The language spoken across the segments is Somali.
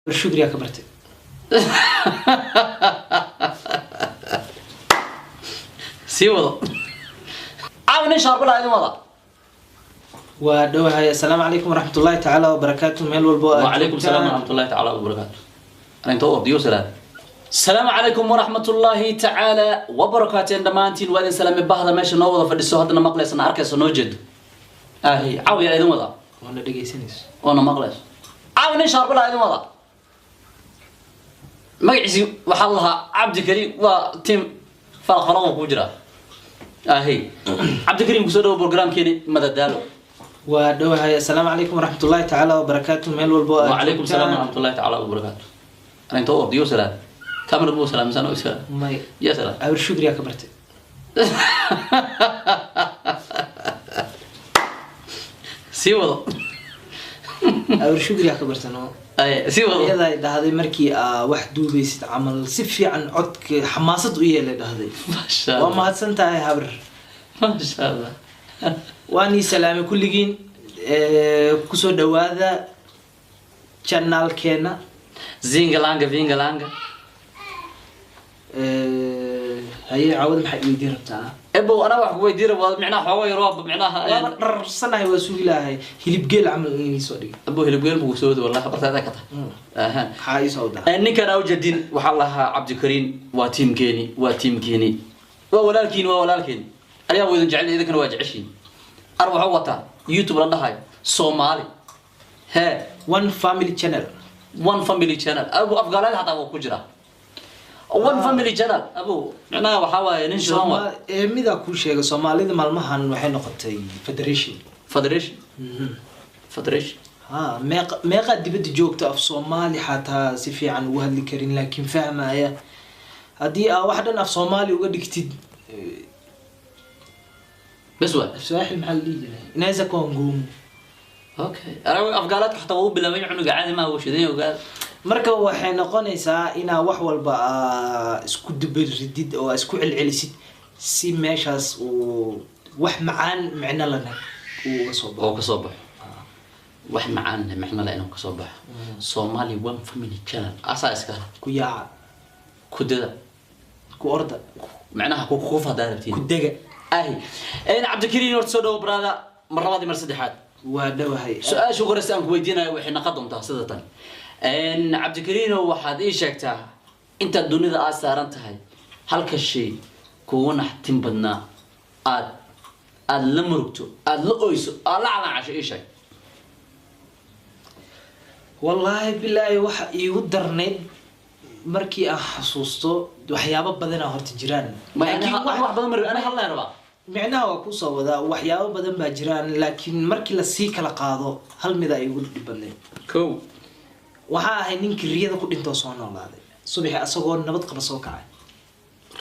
شكرا يا كبرتي. سيوض عاون إيش هرب الله يدوم ودوها السلام عليكم ورحمة الله تعالى وبركاته. ميل والبوء. وعليكم السلام ورحمة الله تعالى وبركاته. أنا تو ديو سلام. السلام عليكم ورحمة الله تعالى وبركاته. عندما أنتين وادي سلام بهذا ماشي نوضة فدسوا هذا مقلس أنا أركز نوجد. هي عاو يا يدوم هذا. وانا دقي سنيس. وانا مقلس. عاون إيش هرب الله يدوم هذا. مقعسي وحلها عبد الكريم وتيم فرق وكوجرا. هي عبد الكريم كسره برنامج كيني ماذا دالو. ودوها السلام عليكم ورحمة الله تعالى وبركاته. ميل والبوء. وعليكم السلام ورحمة الله تعالى وبركاته. أنا تو ديو سلام. كاميرا بو سلام سنة وسلام. ماي. يا سلام. أول شكرا يا كبرتي. سيوض. أول شكرا يا كبرتي أنا. أي سيوض. هذا هذا مركي واحد بيست عمل سفي عن عدك حماسة وياه له هذا. ما شاء الله. وما هتسنت هاي هبر. ما شاء الله. واني سلامي كل جين كسر دواذا channel كنا زينغلانغا فينغلانغا هي عود محي ويدير بتاعها ابو انا واحد ويدير معناها حواي روب معناها يعني رسنا هي وسوق لها هي بقيل عمل إني سوري ابو هي بقيل بو سود والله خبرت هذا كذا اها هاي سودا اني كان اوجدين وحلها عبد الكريم وتيم كيني وولالكين اليوم اذا جعلنا اذا كانوا واجعشين اروح وطا يوتيوب لنا هاي صومالي ها one family channel ابو افغاني حتى ابو كجرا one family channel ابو معناها وحاوي ننشرهم ميدا كل شيء Soomaalida maalmahan waxay noqotay federation ها meeqa dibadda joogta af Soomaali xataa si fiican ugu hadli karin laakiin fahmaya hadii wax dhan af Soomaali uga dhigtid بس واحد saaxil maxaa la dhihi inaysa koongoom اوكي انا افغانات حتى هو بلا معنى قاعد ما هو شدين وقال marka waxay noqonaysaa ina wax walba isku dibridid oo isku celcelisid si meeshaas uu wax macaan macna lana uu oo ka soo baxo wax macaan macna la inuu ka soo baxo Somali one family channel asaaska ku yaa ku dada ku orda macnaha ku fadaalabtiin ku daga ay عبد الكريم ورد سودو برادا مرادي مر سدحات ودوهي سؤال شو غرس أنك ويدينا وحنا قدمتها صدقا إن عبد الكريم واحد إيش شكتها أنت الدنيا ذا أثرت هاي هل كشيء كون حتم بدنا لمركتو لأويسو لا على عش إيش شيء والله بالله يقدرني مركي أحسوسته وحيابا بدنا هرت جيران ما أنا واحد بدنا أنا هلا ربع معناها وكوسا وذا وحيابا بدن باجران لكن مركي لسيك لقاضو هل مذا يقول بدنا كو waxaa ahay ninkii riyada ku dhinto soo noolaaday subaxii asagoo nabad qaba soo kacay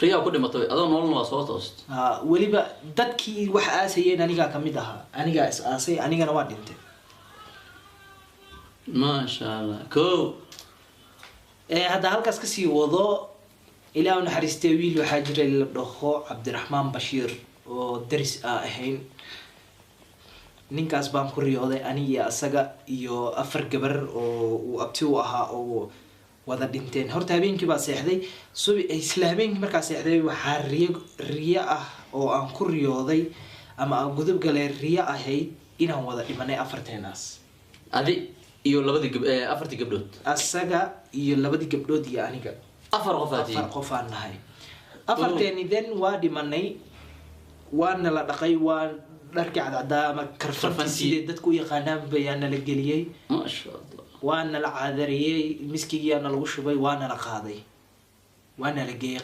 riyaa ku dhimatay adoo nolol waa soo toost waliba dadkii wax aasayeen aniga kamid ahaa aniga is aasay anigana waa dhintay ma sha Allah ko hada halkaas ka sii wado ilaa uu naxariistay wiil waxa jiray la dhaho Cabdiraxmaan Bashiir oo daris ahayn ninkaas baan ku riyooday aniga asaga iyo afar gabar oo uu abti u ahaa oo wada dhinteen horta habeenkii baa seexday isla habeenkii markaa seexday waxa riya ah oo aan ku riyooday ama aan gudub galay riya ahayd inaan wada dhimanay afarteenaas adi iyo afartii gabdhood asaga iyo labadii gabdhood iyo aniga afar qof aan nahay afarteeni den waa dhimanay waana la dhaqay waan dharkii cadcada ama karfantii dadku yaqaanaan bayana la geliyay ma sha Allah waana la caadariyay miskigiina lagu shubay waana la qaaday waana la geeyay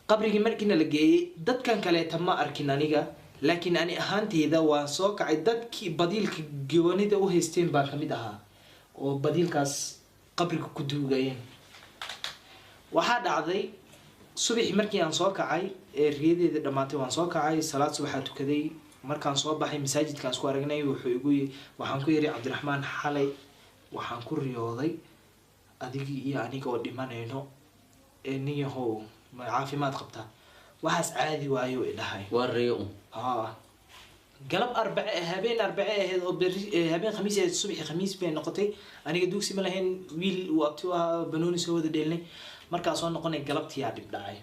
qabrigi markii la geeyay dadkan kale tama arkin aniga laakiin ani ahaantayda waan soo kacay dadkii badiilka gawanida u haysteen baan kamid ahaa oo badiilkaas qabriga ku duugayeen waxa dhacday subaxii markii aan soo kacay riyadeeda dhamaatay waan soo kacay salaad subax tukaday markaan soo baxay masaajidkaan isku aragnay waxaan ku yiri Cabdiraxmaan xalay waxaan ku riyooday adigi iyo aniga oo dhimanayno niyahow ma caafimaad qabtaa waxaas caadi waayo idhahay waa riyo قلب أربعة هبين أربعة هذا هبين خميس الصبح خميس بين نقطي أنا قدوك سملا هين ويل وقتها بنوني سوى دلني مركز أصلا نقول قلبت يا عبد الداعي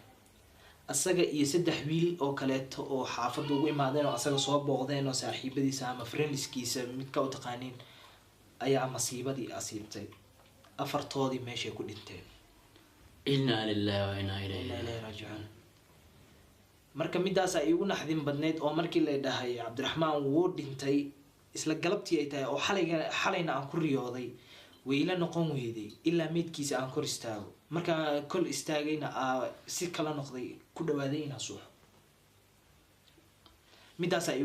asaga iyo saddex wiil oo kaleeto oo xaafadda ugu imaadeen oo asaga soo booqdeen oo saaxiibadiisa ama friendskiisa mid ka u taqaaniin ayaa masiibadii asiibtay afartoodii meeshay ku dhinteen inna lillahi wa inna ilayhi raaji'uun marka midaas ay ugu naxdin badneed oo markii la dhahay Cabdiraxmaan wuu dhintay isla galabtii ay tahay oo xalayna aan ku riyooday weyla noqon weyday ilaa meedkiisa aan kor istaago marka kol istaagayna si kala noqday ku dhawaaday inaan suuxo midaas ay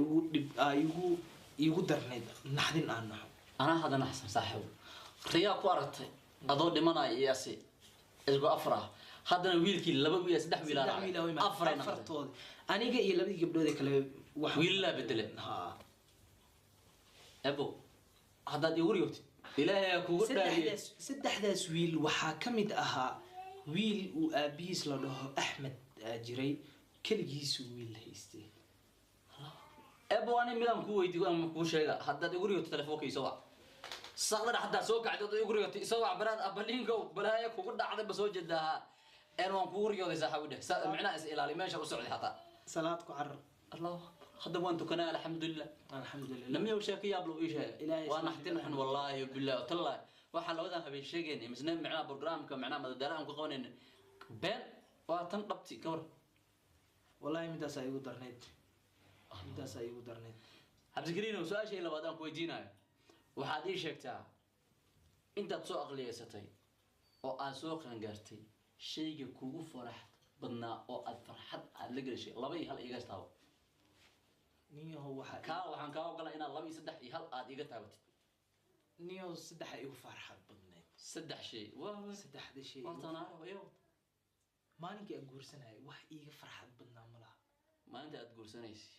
igu darneed naxdin aan naxo ana hada naxsan saaxiib riyaa ku aragtay adoo dhimanay iyasi isku afra hadana wiilkii laba wiil saddex wiil afartood aniga iyo labadii gabdhood kale wax wiil la bedeleen ha abo hada igu riyooday ilaahay kugu dhaariyay saddexdaas wiil waxa kamid ahaa wiil uu aabiis la dhaho Axmed jiray kaligiis wiil haystay abo ani midaan ku weydiiyo ama ku sheega hadda igu riyo telefoonkiisa waa saqdar hadda soo kacdo igu riyo isoo baraad abalingo balaaya kugu dhacday basoo jeedaa aan waan ku riyooday saaxiibada macnaa is ilaali meesha u socday hata salaad ku carar الله هذا وانت كنا الحمد لله لم يوشك يا ابو ايش وانا احترم والله بالله والله waxa labadan habeen sheegeen misnaa macna barnaamijka macna madadaan ku qabaneen been waa tan dhabti ka war wallahi midaas ay ugu darneed habsgariino su'aashay labaadaan ku weydiinayo waxaad ii sheegtaa intaad soo aqliyeysatay oo aad soo qaan gaartay shayga kugu farax badnaa oo aad farxad aad la gashay laba iyo hal iga taabo niyo waxa waxaan ka ogolaa inaad laba iyo saddex iyo hal aad iga taabatid niyo saddex ay ugu farxad badneed saddex shay waa saddexda shay wartana ayo maalinka aan guursanay wax iiga farxad badnaa ma laha maalinta aad guursanaysi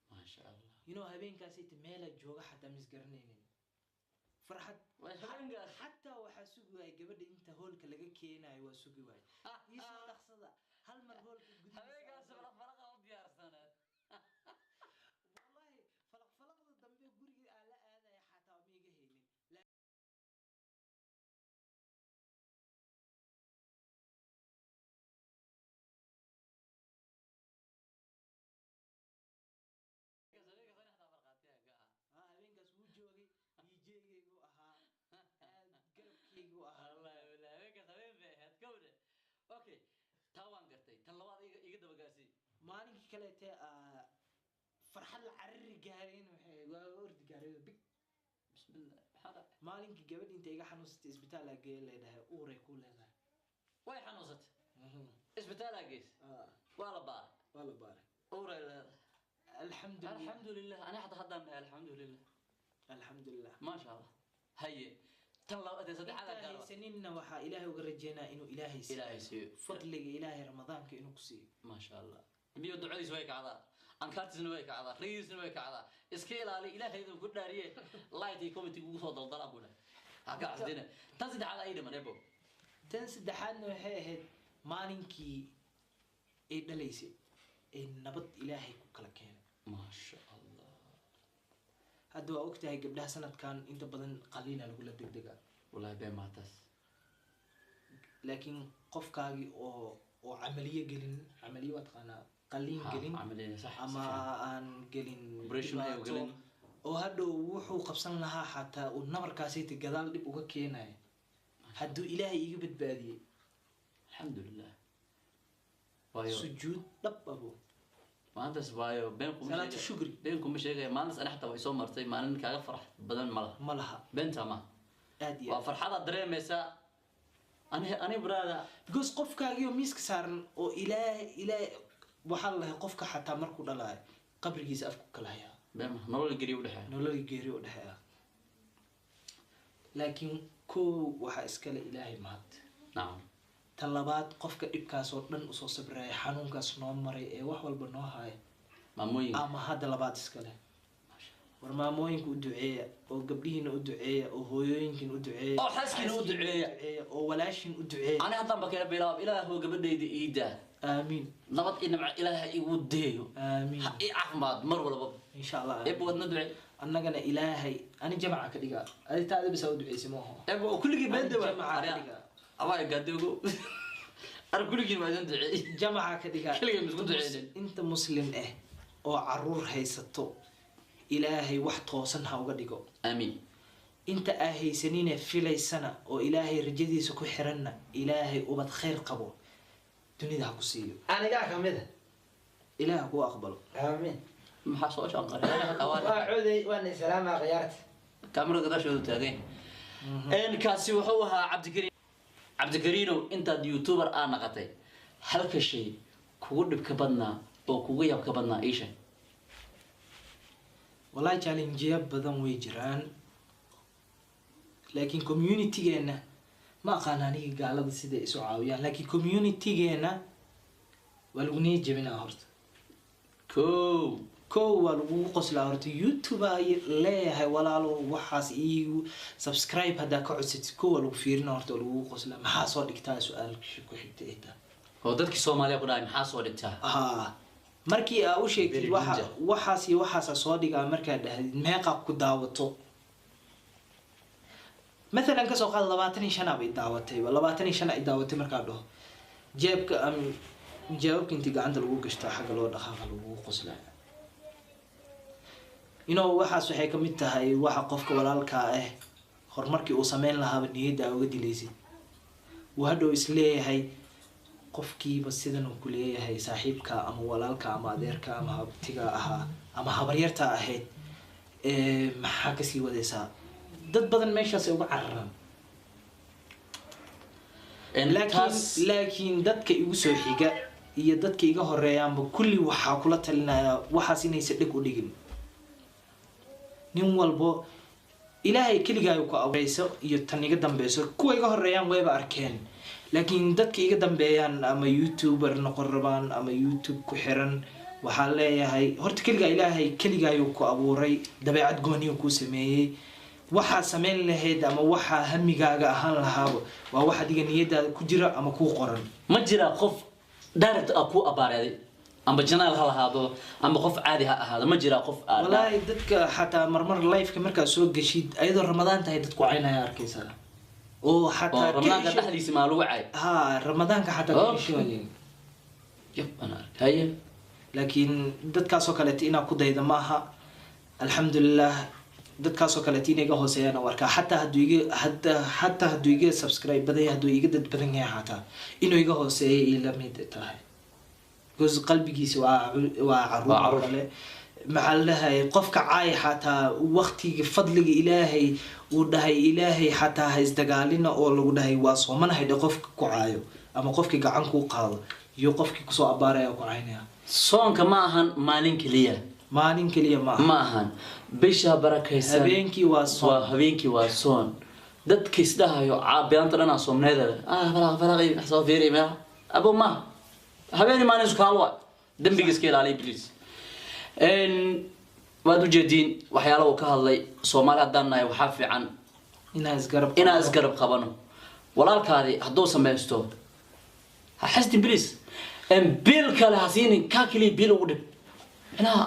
ma sha Allah habeenkaas ay meela jooga xataa mis garanaynin farxad xataa waxa sugay gabadha inta hoolka laga keenayo waa sugi waay isoo dhaqsada hal mar hoolka gudihiisa habeenkaas faraqa u diyaarsanaa wallahi falaqda dambe guriga aan la aaday xataa ma iga haynin habeenkaas wuu joogay DJ-gaygu ahaa garabkaygu ahaa wallahi wallahi habeenkaas habeen bay ahayd gabadha okay taa waan gartay tan labaad iga daba gaarsiin maalinkii kale farxad la carri gaareen waa ordi gaareen big bismillah hada maalinkii gabadh inta iga xanuunsatay isbitaal la geeyay leedahay uuray ku leedahay way xanuunsatay isbitaal la geeyay waa la baaray uuray leedahay الحمد لله أنا حتى هذا الحمد لله ما شاء الله هي تلا أنت صدق على كارو سنين وحى إلهي وقرجينا إنه إلهي سي فضل إلهي رمضان كإنه كسي ما شاء الله بيو دعاء سويك عذا أنكارت سنويك عذا ريز سنويك عذا إسكيل على إلهي ذو كل داريه الله يتيكم تقول صوت الضرب أبونا هكذا عندنا تنسد على أيده من أبو تنسد حالنا هاد مالنكي إيه دليسي النبض إلهي كلا كان ما شاء الله هذا وقتها قبلها سنة كان أنت بدن قليلا نقول لك دقيقة والله بين ما تس لكن قف كاجي أو عملية قلين عملية واتقنا قلين قلين عملية صح أما أن قلين بريشون أيوة قلين وهذا وحو قبصنا لها حتى والنمر كاسيت الجدال اللي بقى كينا هذا إلهي يجيب بادي الحمد لله سجود لب أبو ما أنت سبايو بينكم صلاة الشكر بينكم مش هيك ما أنت أنا حتى ويسوم مرتي ما أنك أفرح بدل ملها بنتها ما أدي وفرحة دريم مساء أنا برادا جوز قفك يوم ميسك صار أو إله وحلا قفك حتى مركو دلاي قبل جيز أفك كلها بما نقول الجري وده نقول الجري وده لكن كو وح إسكال إلهي مات نعم talabaad qofka dhibkaas oo dhan usoo sabray xanuunkaas noo maray ee wax walba noo haay maamooyin ama hadda labaad iska leh war maamooyinka u duceeya oo gabdhihiina u duceeya oo hooyooyinkiina u duceeya oo xaaskiina u duceeya oo walaashin u duceeya ana hadda bakay bilaab ilaahu gabadhayda iida آمين نبض إن مع إله يوديه آمين أحمد مر ولا باب إن شاء الله إبو ندعي أنا جنا إلهي أنا جماعة كديجا هذه تعال بسوي دعاء اسمه إبو كل جيل بده جماعة كديجا أبغى يقدروا أنا كل جيل ما ندعي جماعة كديجا كل جيل مسكون دعي أنت مسلم أو عرور هيستو إلهي وحده صنها وقديجو آمين أنت أهي سنين في لي سنة أو إلهي رجدي سكو حرنا إلهي وبد خير قبول دنيا ده كسيو أنا قاعد كمده إله هو أقبله آمين ما حصل شيء قريب وعودي وأنا سلامة غيرت كاميرا قداش شو تاجين إن كاسي وحوها عبد الكريم أنت يوتيوبر أنا قتي هل كشيء كود بكبرنا أو كوجي بكبرنا إيش والله challenge بدن ويجران لكن community جينا ما قاناني قال هذا سيد سعاويان لكن community جينا والغنية جبنا هرت كو والوقص لهرت يوتيوب لا هاي ولا له وحاس إيو سبسكرايب هذا كعسة كو والوفيرنا هرت والوقص لا ما حصل إكتاس سؤال شو حتى إيه هو ده كسومالي أقول أنا محاسو للتاه markii aa u sheegtid waxaas soo dhigaa markaa dhahdid meeqa ku daawato مثلا kasoo qaad 25 bay daawatay 25 ay daawatay markaa dhaho jeebka intii gacanta lagu gashtaa xagga loo dhaqaaqa lagu qoslaa waxaas waxay ka mid tahay waxa qofka walaalka ah horumarkii uu sameyn lahaa niyadda uga dilaysid hadhow isleeyahay qofkiiba sidan uu ku leeyahay saaxiibka ama walaalka ama adeerka ama habtiga ahaa ama habaryarta ahayd maxaa ka sii wadaysaa dad badan meeshaas ay uga cararaan laakiin dadka igu soo xiga iyo dadka iga horeeyaanba kulli waxaa kula talinaya waxaas inaysan dhig u dhigin nin walbo ilaahay keligaa ku abuurayso iyo tan iga dambeyso kuwa iga horeeyaan wayba arkeen laakiin dadka iga dambeeyaan ama youtuber noqon rabaan ama youtube ku xiran waxaa leeyahay horta keligaa ilaahay keligaayuu ku abuuray dabeecad gooniyo ku sameeyey waxaa sameyn lahayd ama waxaa hamigaaga ahaan lahaaba waa wax adiga niyadaada ku jira ama kuu qoran ma jira qof direct ku abaareeday amba janaal ha lahaado amba qof caadi ha ahaado ma jira qof wallaahi dadka xataa marmar live-ka markaa soo gashid ayadoo ramadaan tahay dadku caynaya arkaysaa oo xataa ramadaanka dhaxdiisa ma lagu caay ramadaanka xataa kishooyin ana haye laakiin dadkaasoo kale inaa ku dayda maaha alxamdulillah dadkaasoo kale inaga hooseeyana warkaa xataa hadduu iga subscribe badan hadduu iga dad badan yahay xataa inuu iga hooseeyo ila mid tahay goos qalbigiisa waa caruur kale maxaa la dhahay qofka caay xataa waqtiga fadliga ilaahay uu dhahay ilaahay xataa ha isdagaalina oo lagu dhahay waa soomanahay qofka ku caayo ama qofkii gacan kuu qaado iyo qofkii kusoo abaaraya ku caynaya soonka ma ahan maalin keliya ma ahan bisha barakaysan habeenkii waa soon dadka isdhahayo caabiyaanta dhanaa soomneeda faraqi soo fiiri ma abo ma habeeni maalin isku halwa dambiga iska ilaaliy please waad u jeediin waxyaalo uu ka hadlay Soomaali haddaan nahay waxa fiican inaa isgarab qabano walaalkaadi hadduu samaysto ha xasdi please bil kale hasiinin ka kali bil ugu dhib inaa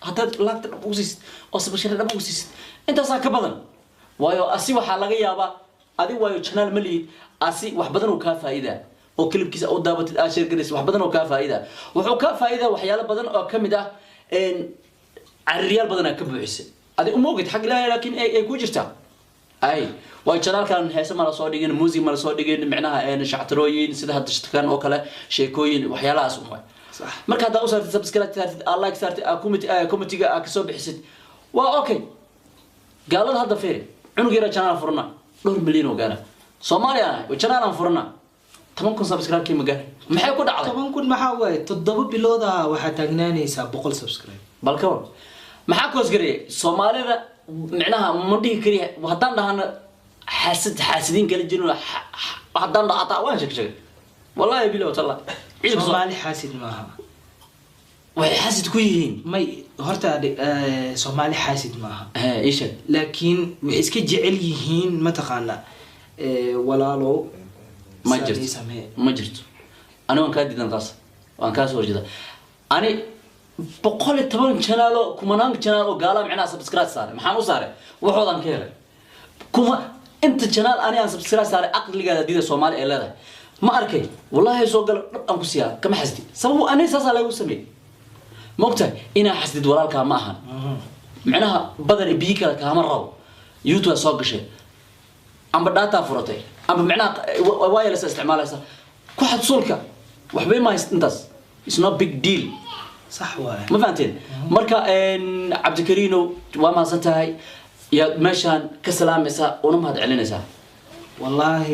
haddaad laagta usis oo sabashada dhab usis intaas ka badan waayo asi waxa laga yaabaa adi waayo channel maliyid asi wax badan oo ka faa'iida oo clipkiisa oo daabatid aashir garis wax badan oo ka faa'iida wuxuu ka faa'iida waxyaalo badan oo kamid ah عريال بدنا كبوحسن هذا أموجد حق لا لكن يكون جرتا أي وجلال كان هيسم على صادقين موزي على صادقين معناها إن شعتروين سده تشتكان وكلا شيكوين وحيالا أسمه صح مركز هذا أوصل سبسكرايب ثارت الله كثرت كوميتي أكسب حسد وأوكي قال هذا فيري عنو غير channel فرنا 2 مليون وقاله Soomaaliya channel فرنا 8 سبسكرايب كي مقال ما حيكون على 8 ما حاوي تضرب بلودا واحد تجنانيسا 100 سبسكرايب بالكون ما حكوس قري Soomaalida معناها مدي كريه وهدان دهنا حاسدين كل جنون وهدان ده عطاء وين شك والله يبيله والله Soomaali حاسد maaha way حاسد كويين may horta Soomaali حاسد maaha ايش laakiin way iska jecel yihiin ma taqaana walaalo ما جرت أنا وان كادي دنقص وان كاس وجده أنا بقول تمام channel كمان channel قال معنا سبسكرايب صار محمود صار وحوضا كيره كما أنت channel أنا سبسكرايب صار أقل اللي قاعد ديده سومالي إلا ده ما أركي والله سوق أم كسيا كم حسدي سبب أنا ساس على وسمي مقطع إنا حسدي ولا كمان معناها بدل بيك كمان رو يوتيوب سوق شيء أم بداتا فرطي أم معناها وايرلس استعمالها صح كواحد صولك وحبي ما يستنتس it's not big deal صح واي ما فهمتين مركا إن عبد الكريم وما سنتهاي يا مشان كسلام مسا ونمهد علينا والله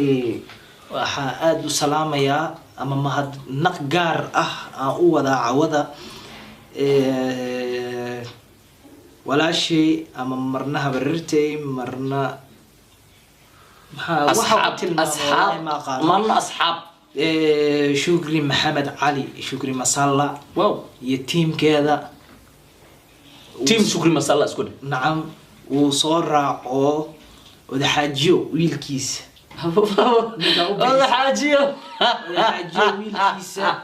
waxaa aad u salaamaya ama mahadnaq gaar ah aan u wada walaashay ama marna habarirtay marna أصحاب شكري محمد علي شكري مسلا واو يتيم كذا تيم شكري مسلا اسكت نعم وصورة وده حاجيو ويلكيس هذا حاجيو ويلكيسة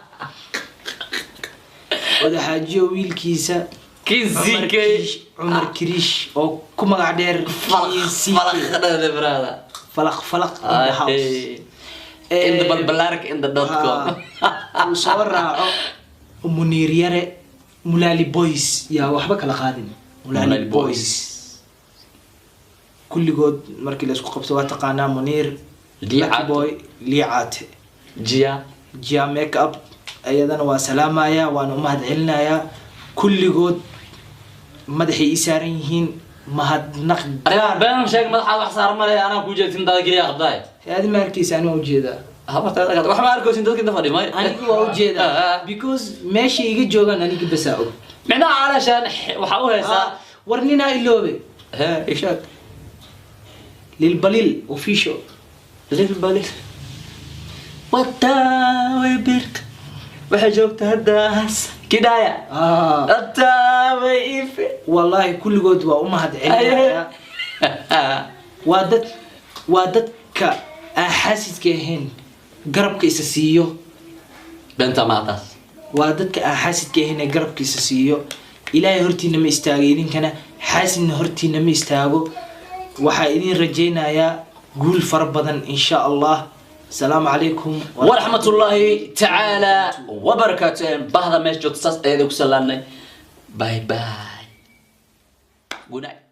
وده حاجيو ويلكيسة كيزيكي عمر كريش أو كم قاعدير فلق in the house in the balbalark in the .com وصورة منير يرى ملالي بويس يا وحبك على خادم ملالي بويس كل جود مركي لسه قبضوا تقانا منير ليعات بوي ليعات جيا ميك اب ايضا وسلامة يا وانا مهد علنا يا كل جود مدحي إساريين مهد نقد بين شيء مدحي وحصار مالي انا كوجت انت كلي اخداي هذه مركز انا موجوده هبطت wax ma arko sinta dadka fadhi may anigu waa ujeeda because meesha iga joogan aniga bas aa og macna alashan waxa u heesaa warnina iloobe ha ishaq للبليل official للبليل وتا ويبرك waxa joogta hadaas kidaya ata way wallahi kulligood waa u mahad celinaya waa dadka xaasidka ahayn garabka isa siiyo benta maatas waa dadka xaasidka ahayn garabka isa siiyo ilaahay hortiina ma istaagay idinkana xaasidna hortiina ma istaago waxa idin rajaynayaa guul far badan insha Allah السلام عليكم ورحمة الله تعالى وبركاته بهذا مش جوت ساس ايدك سلامنا باي باي good night